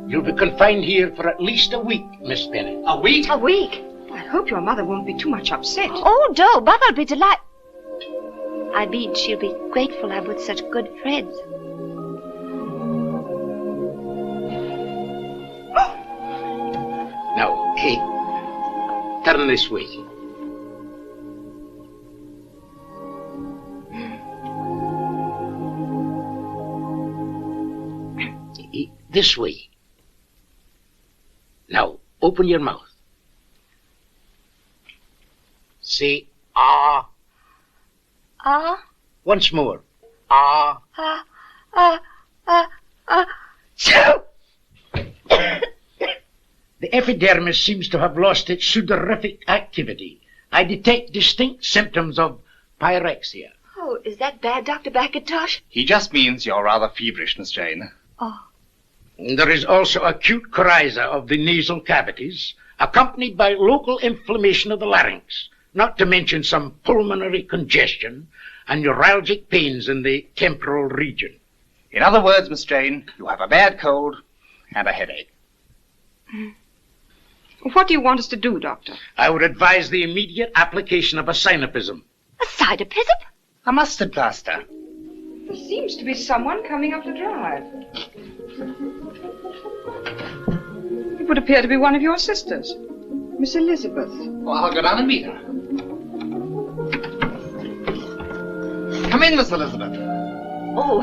You'll be confined here for at least a week, Miss Bennet. A week? A week? I hope your mother won't be too much upset. Oh, no, Mother'll be delighted. I mean, she'll be grateful I'm with such good friends. Now, hey, turn this way. This way. Now, open your mouth. Say, ah. Ah? Once more. Ah. The epidermis seems to have lost its sudorific activity. I detect distinct symptoms of pyrexia. Oh, is that bad, Dr. Backetosh? He just means you're rather feverish, Miss Jane. Oh. There is also acute coryza of the nasal cavities, accompanied by local inflammation of the larynx, not to mention some pulmonary congestion and neuralgic pains in the temporal region. In other words, Miss Jane, you have a bad cold and a headache. What do you want us to do, Doctor? I would advise the immediate application of a synopism. A cytopism? A mustard plaster. There seems to be someone coming up the drive. It would appear to be one of your sisters, Miss Elizabeth. Well, I'll go down and meet her. Come in, Miss Elizabeth. Oh,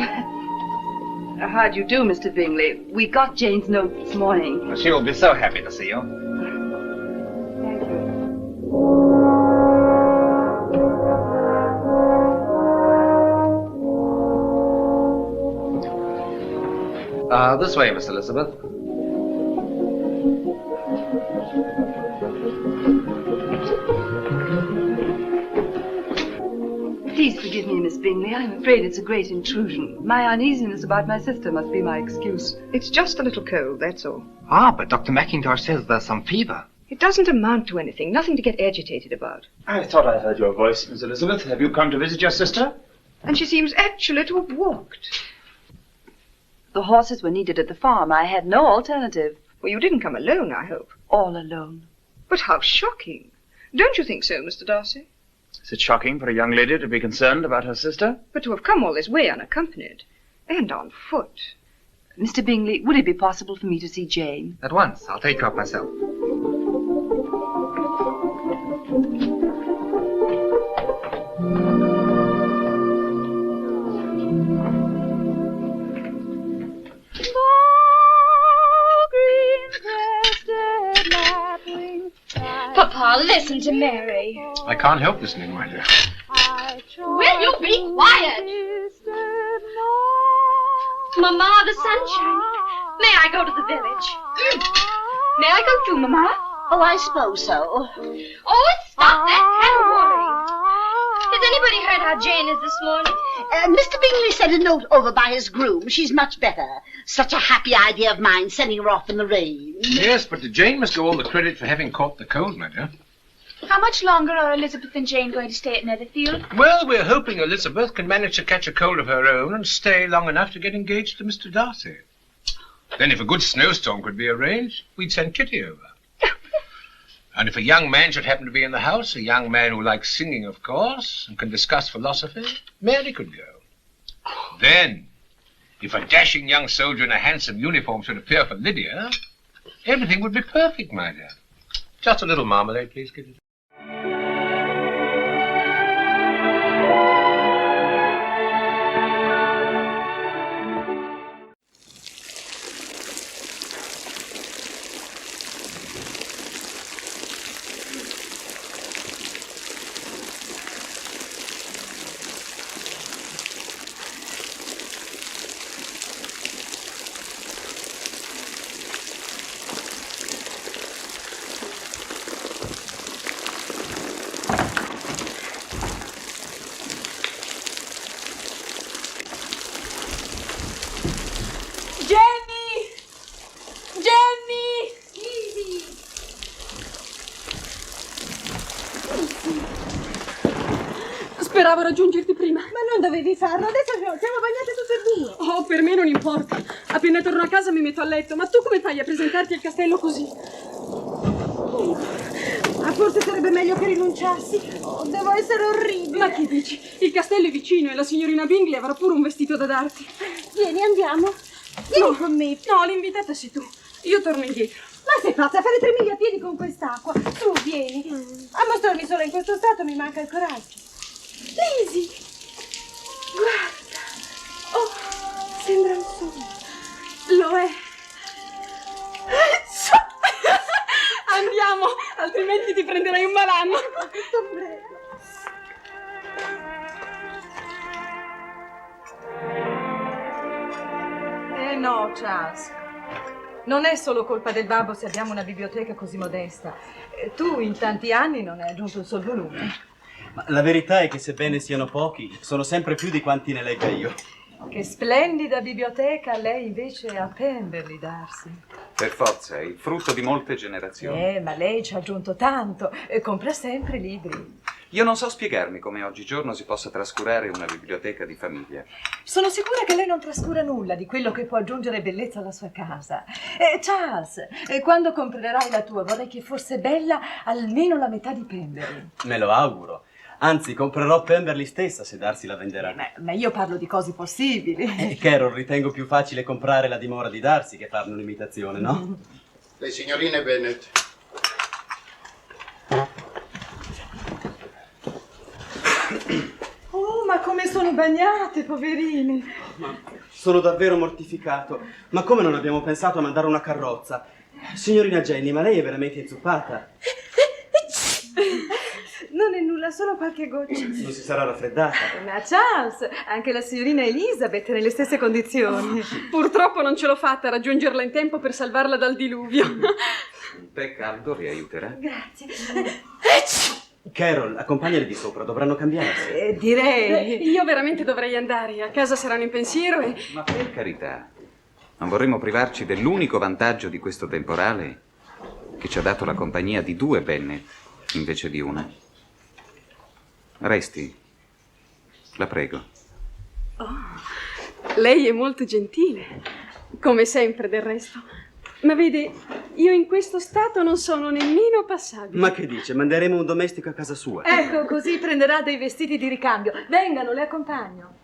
how do you do, Mr. Bingley? We got Jane's note this morning. She will be so happy to see you. Thank you. This way, Miss Elizabeth. Please forgive me, Miss Bingley. I'm afraid it's a great intrusion. My uneasiness about my sister must be my excuse. It's just a little cold, that's all. Ah, but Dr. McIntosh says there's some fever. It doesn't amount to anything, nothing to get agitated about. I thought I heard your voice, Miss Elizabeth. Have you come to visit your sister? And she seems actually to have walked. The horses were needed at the farm. I had no alternative. Well, you didn't come alone, I hope. All alone. But how shocking. Don't you think so, Mr. Darcy? Is it shocking for a young lady to be concerned about her sister? But to have come all this way unaccompanied. And on foot. Mr. Bingley, would it be possible for me to see Jane? At once. I'll take her up myself. Papa, listen to Mary. I can't help listening, my dear. Will you be quiet? Mama, the sunshine. May I go to the village? May I go too, Mama? Oh, I suppose so. Oh, stop that caterwauling. Has anybody heard how Jane is this morning? Mr. Bingley sent a note over by his groom. She's much better. Such a happy idea of mine, sending her off in the rain. Yes, but Jane must go all the credit for having caught the cold, my dear. How much longer are Elizabeth and Jane going to stay at Netherfield? Well, we're hoping Elizabeth can manage to catch a cold of her own and stay long enough to get engaged to Mr. Darcy. Then if a good snowstorm could be arranged, we'd send Kitty over. And if a young man should happen to be in the house, a young man who likes singing, of course, and can discuss philosophy, Mary could go. Then, if a dashing young soldier in a handsome uniform should appear for Lydia, everything would be perfect, my dear. Just a little marmalade, please, Kitty. Speravo raggiungerti prima. Ma non dovevi farlo, adesso siamo bagnate tutte e due. Oh, per me non importa. Appena torno a casa mi metto a letto. Ma tu come fai a presentarti al castello così? Ma forse sarebbe meglio che rinunciassi. Oh, devo essere orribile. Ma che dici? Il castello è vicino e la signorina Bingley avrà pure un vestito da darti. Vieni, andiamo. Vieni con me. No, l'invitata sei tu. Io torno indietro. Ma sei pazza a fare 3 miglia a piedi con quest'acqua? Tu vieni. A mostrarmi solo in questo stato mi manca il coraggio. Lizzy! Guarda! Oh, sembra un sogno. Lo è. Andiamo, altrimenti ti prenderai un malanno. Questo ombrello. No, Charles. Non è solo colpa del babbo se abbiamo una biblioteca così modesta. Tu in tanti anni non hai aggiunto un sol volume. Ma la verità è che sebbene siano pochi, sono sempre più di quanti ne legga io. Che splendida biblioteca lei invece ha a Pemberley, Darcy. Per forza, è il frutto di molte generazioni. Ma lei ci ha aggiunto tanto. Compra sempre libri. Io non so spiegarmi come oggigiorno si possa trascurare una biblioteca di famiglia. Sono sicura che lei non trascura nulla di quello che può aggiungere bellezza alla sua casa. Charles, quando comprerai la tua vorrei che fosse bella almeno la metà di Pemberley. Me lo auguro. Anzi, comprerò Pemberley stessa se Darcy la venderà. Ma io parlo di cose possibili. Carol, ritengo più facile comprare la dimora di Darcy che farne un'imitazione, no? Le signorine Bennet. Oh, ma come sono bagnate, poverine. Sono davvero mortificato. Ma come non abbiamo pensato a mandare una carrozza? Signorina Jenny, ma lei è veramente inzuppata? Non è nulla, solo qualche goccia. Non si sarà raffreddata? Ma Charles, anche la signorina Elizabeth è nelle stesse condizioni. Purtroppo non ce l'ho fatta a raggiungerla in tempo per salvarla dal diluvio. Un tè caldo vi aiuterà? Grazie. Carol, accompagnali di sopra, dovranno cambiarsi. Direi. Io veramente dovrei andare. A casa saranno in pensiero e... Ma per carità, non vorremmo privarci dell'unico vantaggio di questo temporale che ci ha dato la compagnia di 2 Bennet invece di una. Resti, la prego. Oh, lei è molto gentile, come sempre del resto. Ma vede, io in questo stato non sono nemmeno passabile. Ma che dice? Manderemo un domestico a casa sua. Ecco, così prenderà dei vestiti di ricambio. Vengano, le accompagno.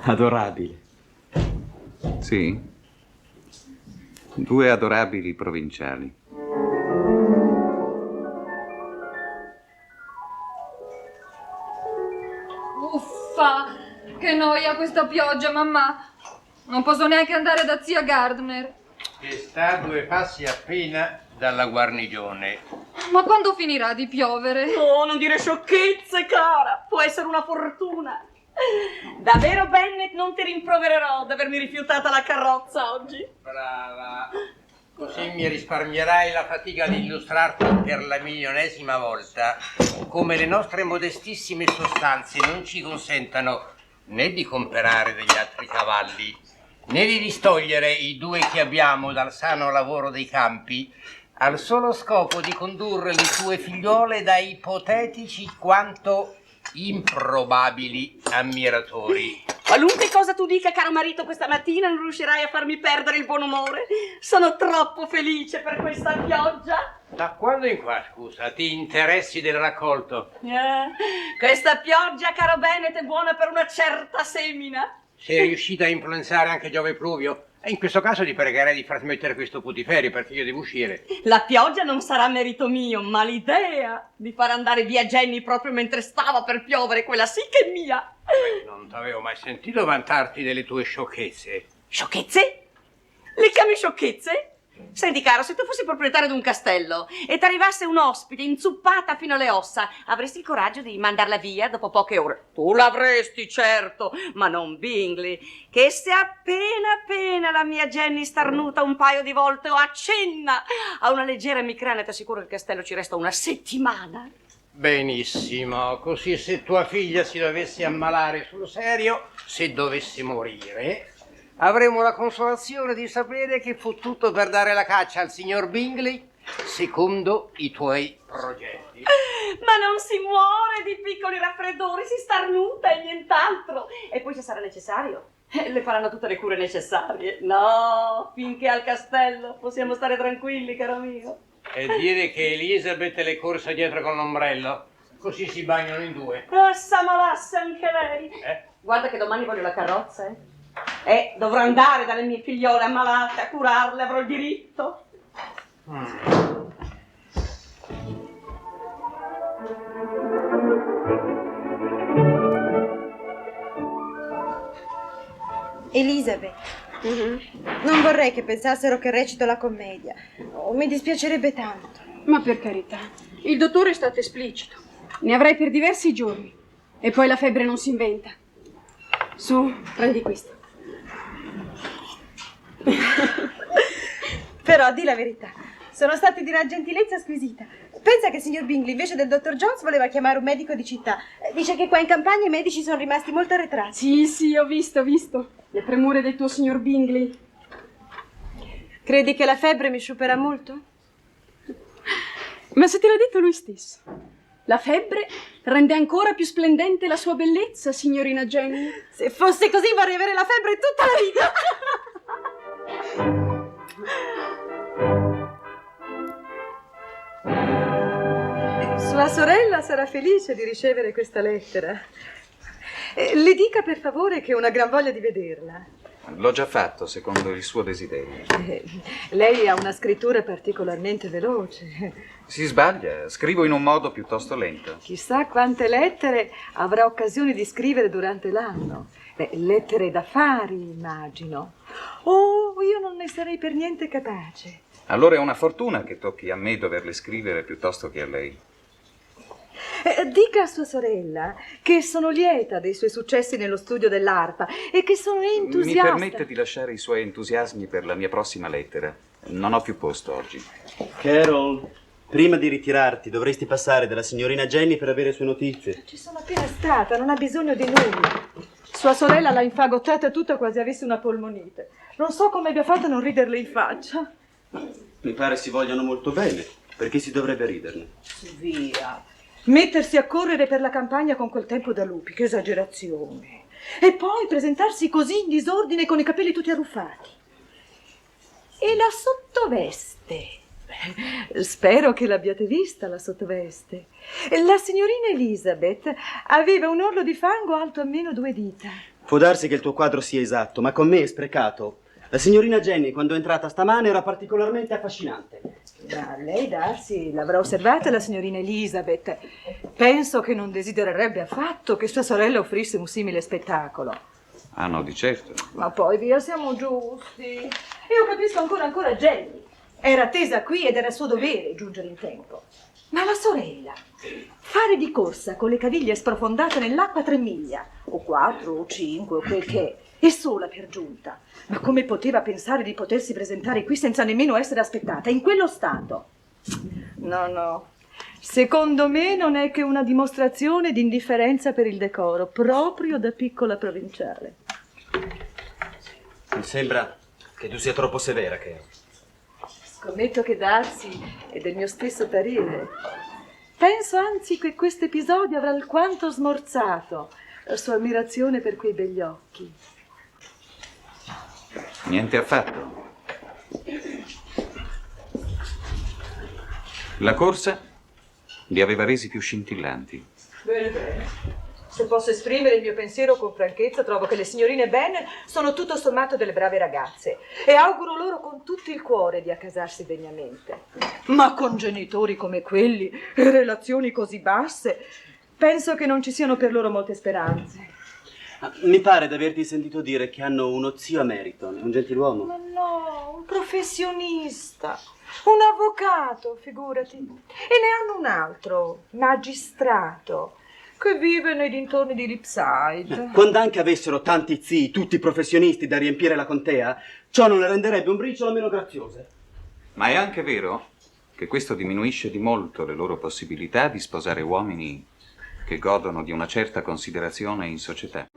Adorabile. Sì? 2 adorabili provinciali. Uffa, che noia questa pioggia, mamma. Non posso neanche andare da zia Gardner. Che sta a 2 passi appena dalla guarnigione. Ma quando finirà di piovere? Oh, non dire sciocchezze, cara. Può essere una fortuna. Davvero, Bennet, non ti rimprovererò d'avermi rifiutata la carrozza oggi. Brava. Così mi risparmierai la fatica di illustrarti per la milionesima volta come le nostre modestissime sostanze non ci consentano né di comprare degli altri cavalli, né di distogliere i 2 che abbiamo dal sano lavoro dei campi, al solo scopo di condurre le tue figliole da ipotetici quanto improbabili ammiratori. Qualunque cosa tu dica, caro marito, questa mattina non riuscirai a farmi perdere il buon umore. Sono troppo felice per questa pioggia. Da quando in qua, scusa, ti interessi del raccolto? Questa pioggia, caro Bennet, è buona per una certa semina. Sei riuscita a influenzare anche Giove Pluvio? E in questo caso ti pregherei di far smettere questo putiferio perché io devo uscire. La pioggia non sarà merito mio, ma l'idea di far andare via Jenny proprio mentre stava per piovere, quella sì che è mia. Non t'avevo mai sentito vantarti delle tue sciocchezze. Sciocchezze? Le chiami sciocchezze? Senti, caro, se tu fossi proprietario di un castello e ti arrivasse un ospite inzuppata fino alle ossa, avresti il coraggio di mandarla via dopo poche ore? Tu l'avresti, certo, ma non Bingley, che se appena la mia Jenny starnuta un paio di volte o accenna a una leggera emicrania, ti assicuro che il castello ci resta una settimana. Benissimo, così se tua figlia si dovesse ammalare sul serio, se dovesse morire, avremo la consolazione di sapere che fu tutto per dare la caccia al signor Bingley secondo i tuoi progetti. Ma non si muore di piccoli raffreddori, si starnuta e nient'altro. E poi se sarà necessario, le faranno tutte le cure necessarie. No, finché al castello possiamo stare tranquilli, caro mio. E dire che Elizabeth le corse dietro con l'ombrello, così si bagnano in due. Assa malassa anche lei. Guarda che domani voglio la carrozza, dovrò andare dalle mie figliole ammalate a curarle, avrò il diritto. Elizabeth, non vorrei che pensassero che recito la commedia. Mi dispiacerebbe tanto. Ma per carità, il dottore è stato esplicito. Ne avrai per diversi giorni. E poi la febbre non si inventa. Su, prendi questo. Però di la verità, sono stati di una gentilezza squisita. Pensa che il signor Bingley invece del dottor Jones voleva chiamare un medico di città. Dice che qua in campagna i medici sono rimasti molto arretrati. Sì, ho visto. Le premure del tuo signor Bingley. Credi che la febbre mi sciuperà molto? Ma se te l'ha detto lui stesso. La febbre rende ancora più splendente la sua bellezza, signorina Jenny. Se fosse così vorrei avere la febbre tutta la vita. Sua sorella sarà felice di ricevere questa lettera. Le dica per favore che ho una gran voglia di vederla. L'ho già fatto, secondo il suo desiderio. Lei ha una scrittura particolarmente veloce. Si sbaglia, scrivo in un modo piuttosto lento. Chissà quante lettere avrà occasione di scrivere durante l'anno. Lettere d'affari, immagino. Oh, io non ne sarei per niente capace. Allora è una fortuna che tocchi a me doverle scrivere piuttosto che a lei. Dica a sua sorella che sono lieta dei suoi successi nello studio dell'arpa e che sono entusiasta. Mi permette di lasciare i suoi entusiasmi per la mia prossima lettera. Non ho più posto oggi. Carol, prima di ritirarti dovresti passare dalla signorina Jenny per avere sue notizie. Ci sono appena stata, non ha bisogno di nulla. Sua sorella l'ha infagottata tutta quasi avesse una polmonite. Non so come abbia fatto a non riderle in faccia. Mi pare si vogliano molto bene. Perché si dovrebbe riderne? Via. Mettersi a correre per la campagna con quel tempo da lupi, che esagerazione. E poi presentarsi così in disordine con i capelli tutti arruffati. E la sottoveste. Spero che l'abbiate vista, la sottoveste. La signorina Elizabeth aveva un orlo di fango alto almeno 2 dita. Può darsi che il tuo quadro sia esatto, ma con me è sprecato. La signorina Jenny, quando è entrata stamane, era particolarmente affascinante. Ma lei, Darcy, l'avrà osservata la signorina Elizabeth. Penso che non desidererebbe affatto che sua sorella offrisse un simile spettacolo. Ah no, di certo. Ma poi via, siamo giusti. Io capisco ancora Jenny. Era attesa qui ed era suo dovere giungere in tempo. Ma la sorella, fare di corsa con le caviglie sprofondate nell'acqua 3 miglia, o 4 o 5 o quel che è, e sola per giunta. Ma come poteva pensare di potersi presentare qui senza nemmeno essere aspettata, in quello stato? No. Secondo me non è che una dimostrazione di indifferenza per il decoro, proprio da piccola provinciale. Mi sembra che tu sia troppo severa, Carol. Scommetto che Darcy è del mio stesso parere. Penso anzi che questo episodio avrà alquanto smorzato la sua ammirazione per quei begli occhi. Niente affatto. La corsa li aveva resi più scintillanti. Bene. Se posso esprimere il mio pensiero con franchezza, trovo che le signorine Bennet sono tutto sommato delle brave ragazze e auguro loro con tutto il cuore di accasarsi degnamente. Ma con genitori come quelli e relazioni così basse, penso che non ci siano per loro molte speranze. Mi pare di averti sentito dire che hanno uno zio Emeriton, un gentiluomo. Ma no, un professionista, un avvocato, figurati. E ne hanno un altro, magistrato, che vive nei dintorni di Lipside. Quando anche avessero tanti zii, tutti professionisti da riempire la contea, ciò non le renderebbe un briciolo meno graziose. Ma è anche vero che questo diminuisce di molto le loro possibilità di sposare uomini che godono di una certa considerazione in società.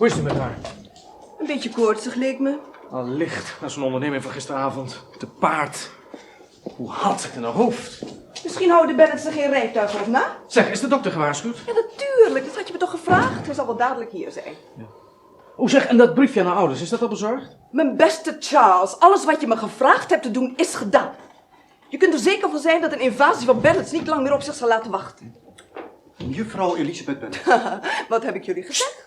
Hoe is het met haar? Een beetje koortsig leek me. Allicht, na zo'n onderneming van gisteravond. Te paard. Hoe haalt ze het in haar hoofd? Misschien houden de Bennets er geen rijtuig op na? Zeg, is de dokter gewaarschuwd? Ja, natuurlijk. Dat had je me toch gevraagd? Hij zal wel dadelijk hier zijn. Oh zeg, en dat briefje aan haar ouders, is dat al bezorgd? Mijn beste Charles, alles wat je me gevraagd hebt te doen, is gedaan. Je kunt er zeker van zijn dat een invasie van Bennets niet lang meer op zich zal laten wachten. Juffrouw Elisabeth Bennet. Wat heb ik jullie gezegd?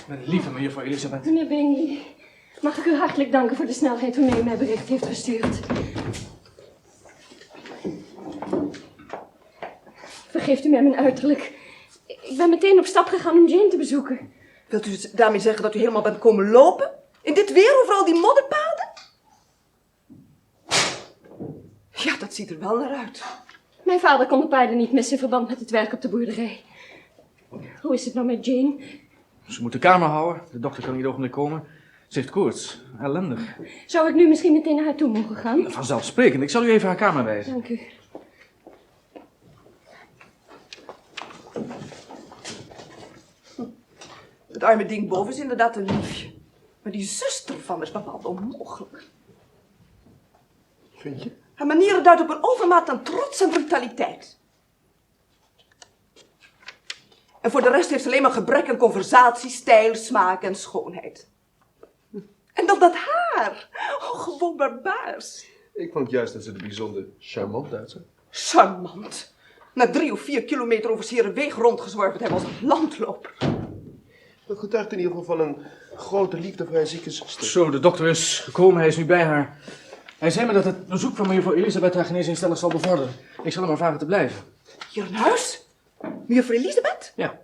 Mijn lieve mejuffrouw Elisabeth. Meneer Bingley, mag ik u hartelijk danken voor de snelheid waarmee u mij bericht heeft gestuurd. Vergeeft u mij mijn uiterlijk. Ik ben meteen op stap gegaan om Jane te bezoeken. Wilt u daarmee zeggen dat u helemaal bent komen lopen? In dit weer over al die modderpaden? Ja, dat ziet er wel naar uit. Mijn vader kon de paarden niet missen in verband met het werk op de boerderij. Hoe is het nou met Jane? Ze moet de kamer houden. De dokter kan ieder ogenblik komen. Ze heeft koorts. Ellendig. Zou ik nu misschien meteen naar haar toe mogen gaan? Vanzelfsprekend. Ik zal u even haar kamer wijzen. Dank u. Het arme ding boven is inderdaad een liefje. Maar die zuster van is bepaald onmogelijk. Vind je? Haar manieren duidt op een overmaat aan trots en brutaliteit. En voor de rest heeft ze alleen maar gebrek aan conversatie, stijl, smaak en schoonheid. En dan dat haar. Oh, gewoon barbaars. Ik vond juist dat ze er bijzonder charmant uitzag. Charmant. Na 3 of 4 kilometer over zere weg rondgezworven te hebben als een landloper. Dat getuigt in ieder geval van een grote liefde voor haar zieke zuster. Zo, de dokter is gekomen. Hij is nu bij haar. Hij zei me dat het bezoek van mejuffrouw Elisabeth haar genezing stellig zal bevorderen. Ik zal hem maar vragen te blijven. Hier in huis? Mejuffrouw Elisabeth? Ja.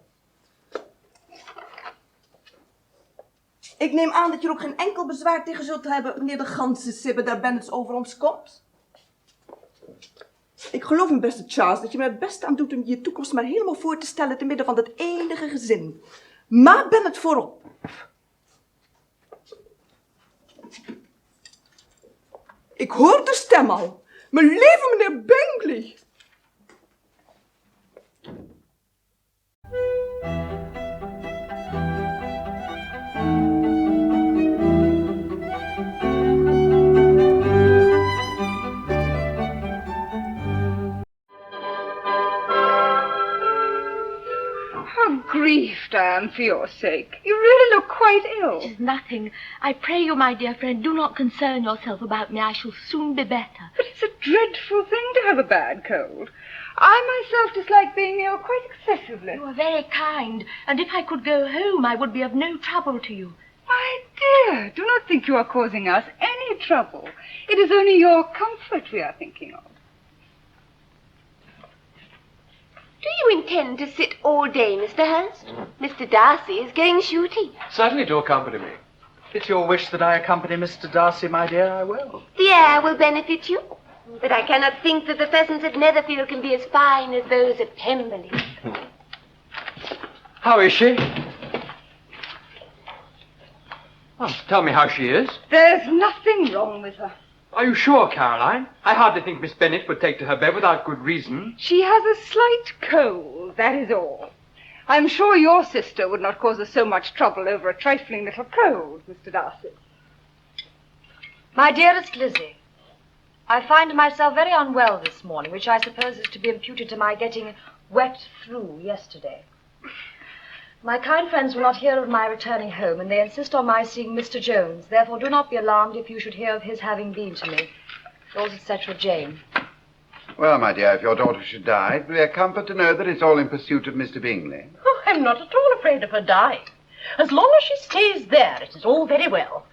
Ik neem aan dat je er ook geen enkel bezwaar tegen zult hebben wanneer de ganse sibbe daar Bennets over ons komt. Ik geloof, mijn beste Charles, dat je me het beste aan doet om je toekomst maar helemaal voor te stellen te midden van dat enige gezin. Maar Bennet voorop. Ik hoor de stem al. Mijn lieve meneer Bingley. Grief, Diane, for your sake. You really look quite ill. It is nothing. I pray you, my dear friend, do not concern yourself about me. I shall soon be better. But it's a dreadful thing to have a bad cold. I myself dislike being ill quite excessively. You are very kind, and if I could go home, I would be of no trouble to you. My dear, do not think you are causing us any trouble. It is only your comfort we are thinking of. Do you intend to sit all day, Mr. Hurst? Mr. Darcy is going shooting. Certainly do accompany me. If it's your wish that I accompany Mr. Darcy, my dear, I will. The air will benefit you. But I cannot think that the pheasants at Netherfield can be as fine as those at Pemberley. How is she? Oh, tell me how she is. There's nothing wrong with her. Are you sure, Caroline? I hardly think Miss Bennet would take to her bed without good reason. She has a slight cold, that is all. I'm sure your sister would not cause us so much trouble over a trifling little cold, Mr. Darcy. My dearest Lizzy, I find myself very unwell this morning, which I suppose is to be imputed to my getting wet through yesterday. My kind friends will not hear of my returning home, and they insist on my seeing Mr. Jones. Therefore, do not be alarmed if you should hear of his having been to me. Yours, etc., Jane. Well, my dear, if your daughter should die, it will be a comfort to know that it's all in pursuit of Mr. Bingley. Oh, I'm not at all afraid of her dying. As long as she stays there, it is all very well.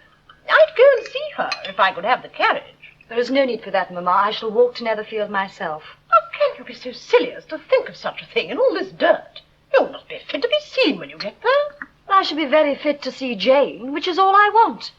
I'd go and see her if I could have the carriage. There is no need for that, Mamma. I shall walk to Netherfield myself. How can you be so silly as to think of such a thing in all this dirt? You must be fit to be seen when you get there. I shall be very fit to see Jane, which is all I want.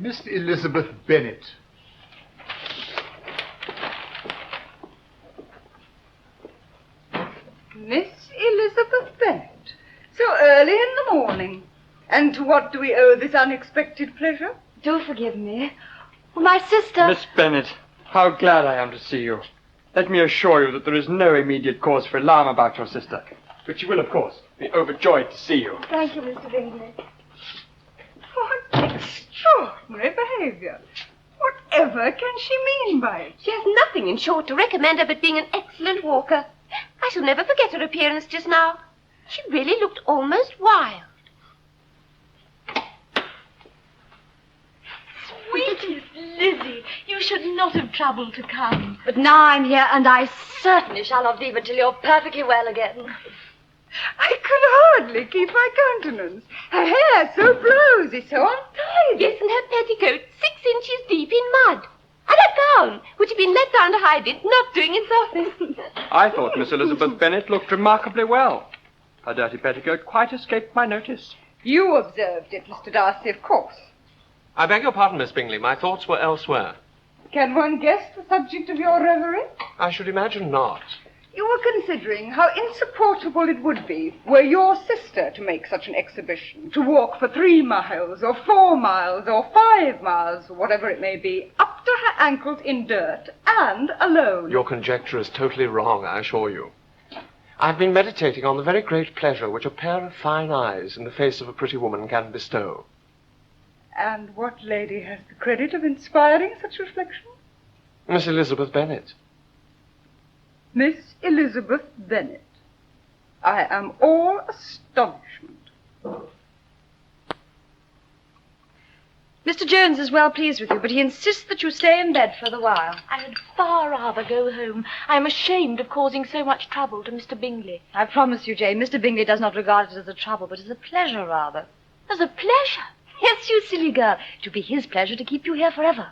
Miss Elizabeth Bennet. Miss Elizabeth Bennet. So early in the morning. And to what do we owe this unexpected pleasure? Do forgive me. Well, my sister... Miss Bennet, how glad I am to see you. Let me assure you that there is no immediate cause for alarm about your sister, but she will, of course, be overjoyed to see you. Thank you, Mr. Bingley. What extraordinary behaviour. Whatever can she mean by it? She has nothing, in short, to recommend her but being an excellent walker. I shall never forget her appearance just now. She really looked almost wild. Sweetest Lizzy, you should not have troubled to come. But now I'm here, and I certainly shall not leave until you're perfectly well again. I could hardly keep my countenance. Her hair so blows, so untidy. Yes, and her petticoat 6 inches deep in mud. And her gown, which had been let down to hide it, not doing its office. I thought Miss Elizabeth Bennet looked remarkably well. Her dirty petticoat quite escaped my notice. You observed it, Mr. Darcy, of course. I beg your pardon, Miss Bingley. My thoughts were elsewhere. Can one guess the subject of your reverie? I should imagine not. You were considering how insupportable it would be were your sister to make such an exhibition, to walk for 3 miles, or 4 miles, or 5 miles, or whatever it may be, up to her ankles in dirt, and alone. Your conjecture is totally wrong, I assure you. I've been meditating on the very great pleasure which a pair of fine eyes in the face of a pretty woman can bestow. And what lady has the credit of inspiring such reflection? Miss Elizabeth Bennet. Miss Elizabeth Bennet. I am all astonishment. Mr. Jones is well pleased with you, but he insists that you stay in bed for the while. I would far rather go home. I am ashamed of causing so much trouble to Mr. Bingley. I promise you, Jane, Mr. Bingley does not regard it as a trouble, but as a pleasure, rather. As a pleasure? Yes, you silly girl. It would be his pleasure to keep you here forever.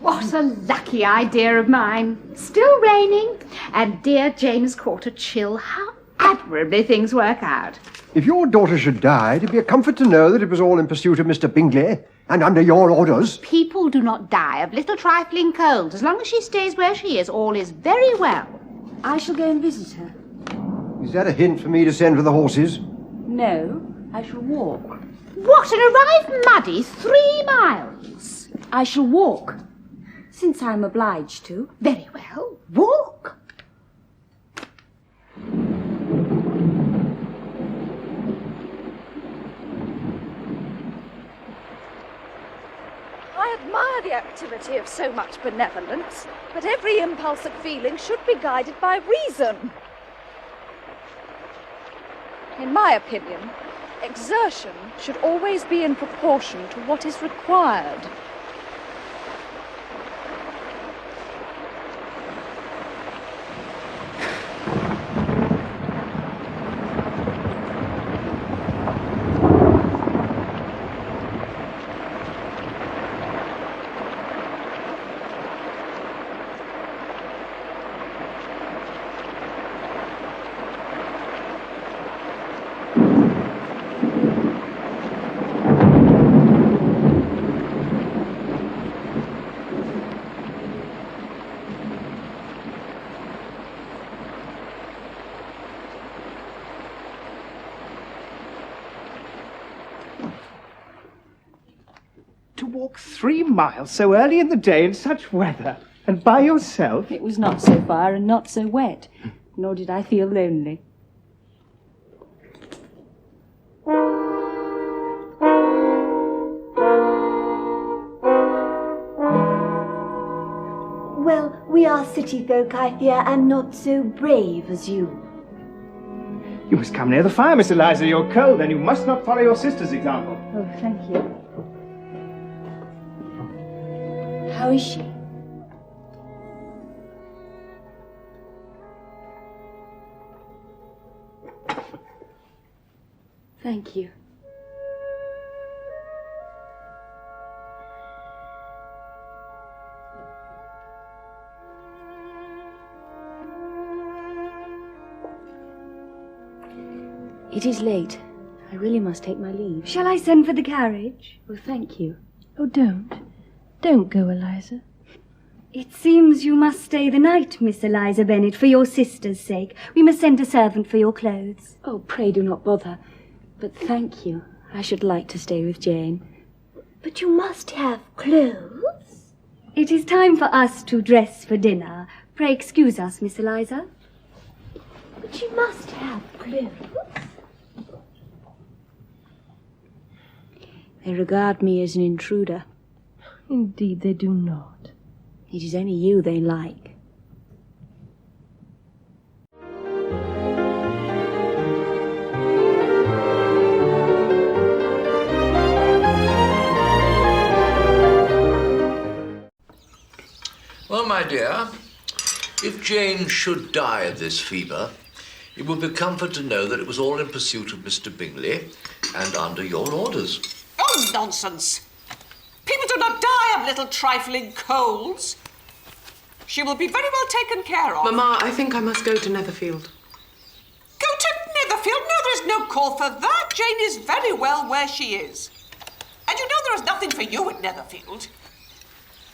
What a lucky idea of mine. Still raining, and dear James caught a chill. How admirably things work out. If your daughter should die, it'd be a comfort to know that it was all in pursuit of Mr. Bingley, and under your orders. People do not die of little trifling colds. As long as she stays where she is, all is very well. I shall go and visit her. Is that a hint for me to send for the horses? No, I shall walk. What, and arrive muddy 3 miles? I shall walk. Since I'm obliged to. Very well, walk. I admire the activity of so much benevolence, but every impulse of feeling should be guided by reason. In my opinion, exertion should always be in proportion to what is required. To walk 3 miles so early in the day in such weather, and by yourself? It was not so far and not so wet, nor did I feel lonely. Well, we are city folk, I fear, and not so brave as you. You must come near the fire, Miss Eliza. You're cold, and you must not follow your sister's example. Oh, thank you. How is she? Thank you. It is late. I really must take my leave. Shall I send for the carriage? Oh, thank you. Oh, don't. Don't go, Eliza. It seems you must stay the night, Miss Eliza Bennet, for your sister's sake. We must send a servant for your clothes. Oh, pray do not bother. But thank you. I should like to stay with Jane. But you must have clothes. It is time for us to dress for dinner. Pray excuse us, Miss Eliza. But you must have clothes. They regard me as an intruder. Indeed, they do not. It is only you they like. Well, my dear, if Jane should die of this fever, it would be a comfort to know that it was all in pursuit of Mr. Bingley and under your orders. Oh, nonsense! People do not die of little trifling colds. She will be very well taken care of. Mamma, I think I must go to Netherfield. Go to Netherfield? No, there is no call for that. Jane is very well where she is. And you know there is nothing for you at Netherfield.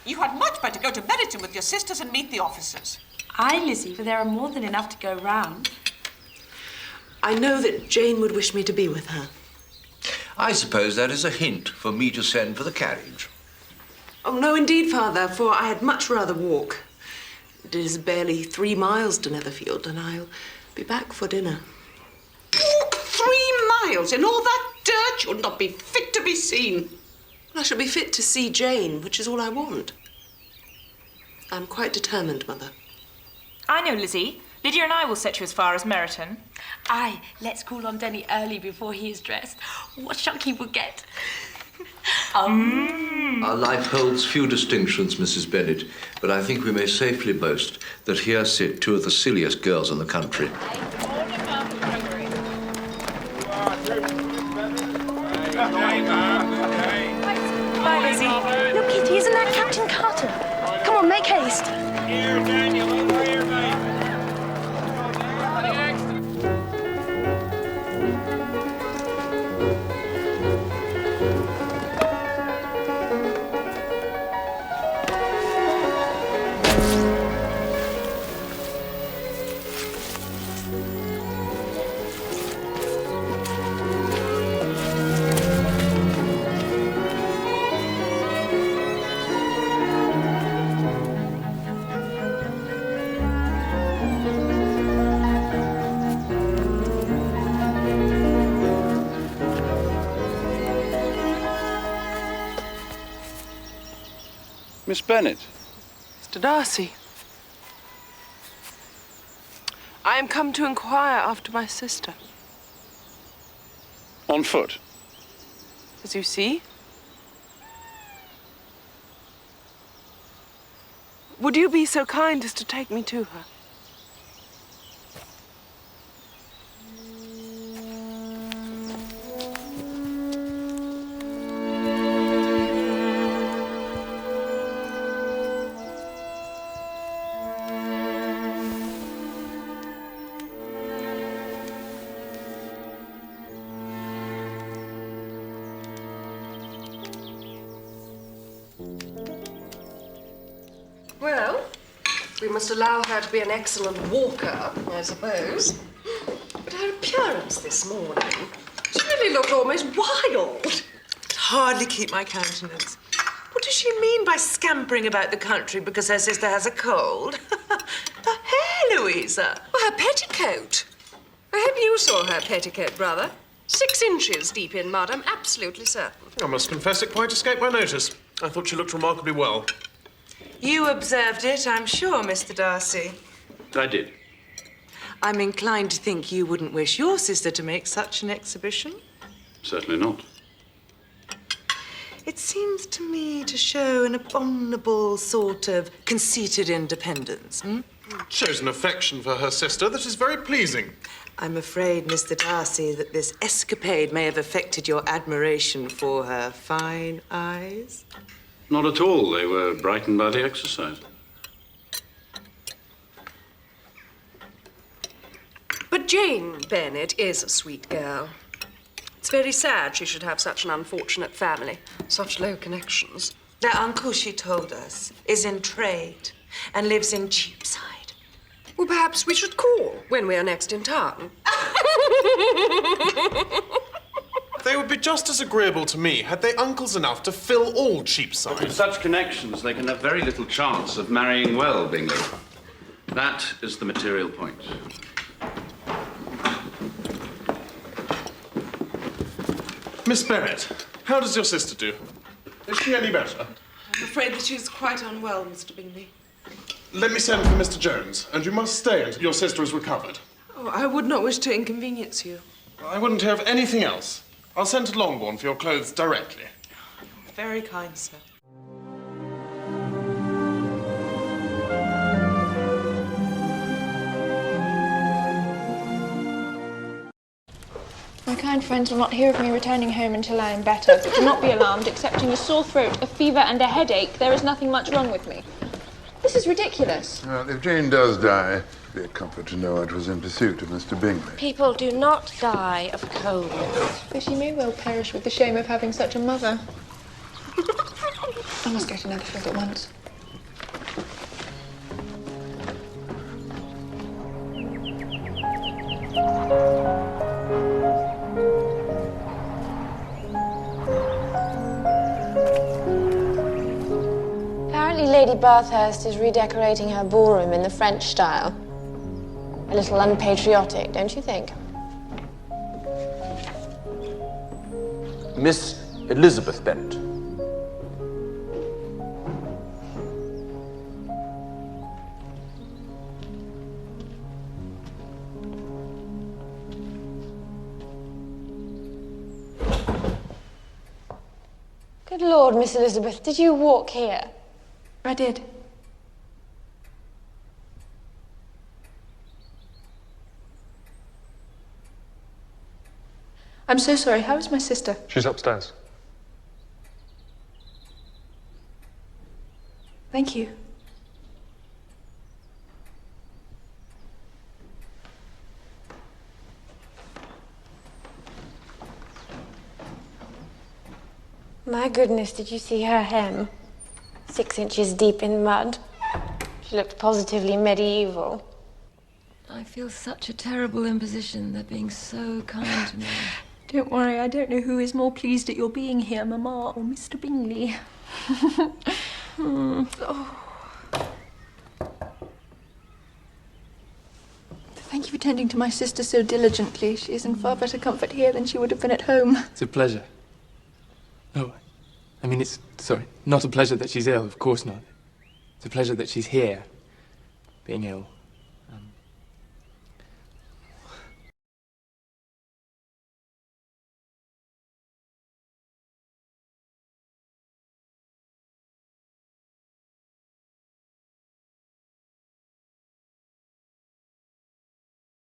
You had much better go to Meryton with your sisters and meet the officers. Aye, Lizzy, for there are more than enough to go round. I know that Jane would wish me to be with her. I suppose that is a hint for me to send for the carriage. Oh, no, indeed, Father, for I had much rather walk. It is barely 3 miles to Netherfield, and I'll be back for dinner. Walk 3 miles in all that dirt? You'll not be fit to be seen. I shall be fit to see Jane, which is all I want. I'm quite determined, Mother. I know, Lizzy. Lydia and I will set you as far as Meryton. Aye, let's call on Denny early before he is dressed. What shock he will get. Our life holds few distinctions, Mrs. Bennet, but I think we may safely boast that here sit 2 of the silliest girls in the country. Bye, Lizzy. Look, Kitty, isn't that Captain Carter? Come on, make haste. Here, Daniel, over here, mate. Miss Bennet. Mr. Darcy. I am come to inquire after my sister. On foot. As you see. Would you be so kind as to take me to her? Well, we must allow her to be an excellent walker, I suppose. But her appearance this morning, she really looked almost wild. I could hardly keep my countenance. What does she mean by scampering about the country because her sister has a cold? Her hair, Louisa. Well, her petticoat. I hope you saw her petticoat, brother. 6 inches deep in mud, I'm absolutely certain. I must confess it quite escaped my notice. I thought she looked remarkably well. You observed it, I'm sure, Mr. Darcy. I did. I'm inclined to think you wouldn't wish your sister to make such an exhibition. Certainly not. It seems to me to show an abominable sort of conceited independence. Shows an affection for her sister that is very pleasing. I'm afraid, Mr. Darcy, that this escapade may have affected your admiration for her fine eyes. Not at all. They were brightened by the exercise. But Jane Bennet is a sweet girl. It's very sad she should have such an unfortunate family, such low connections. Their uncle, she told us, is in trade and lives in Cheapside. Well, perhaps we should call when we are next in town. They would be just as agreeable to me had they uncles enough to fill all Cheapside. But with such connections, they can have very little chance of marrying well, Bingley. That is the material point. Miss Bennet, how does your sister do? Is she any better? I'm afraid that she's quite unwell, Mr. Bingley. Let me send for Mr. Jones, and you must stay until your sister is recovered. Oh, I would not wish to inconvenience you. I wouldn't hear of anything else. I'll send to Longbourn for your clothes directly. Very kind, sir. My kind friends will not hear of me returning home until I am better, but do not be alarmed. Excepting a sore throat, a fever, and a headache, there is nothing much wrong with me. This is ridiculous. Well, if Jane does die, it'd be a comfort to know it was in pursuit of Mr. Bingley. People do not die of coldness. For she may well perish with the shame of having such a mother. I must go to Netherfield at once. Lady Bathurst is redecorating her ballroom in the French style. A little unpatriotic, don't you think? Miss Elizabeth Bennet. Good Lord, Miss Elizabeth, did you walk here? I did. I'm so sorry. How is my sister? She's upstairs. Thank you. My goodness, did you see her hem? 6 inches deep in mud. She looked positively medieval. I feel such a terrible imposition. They're being so kind to me. Don't worry, I don't know who is more pleased at your being here, Mamma or Mr. Bingley. Oh. Thank you for tending to my sister so diligently. She is in far better comfort here than she would have been at home. It's a pleasure. Oh, I mean, not a pleasure that she's ill, of course not. It's a pleasure that she's here, being ill.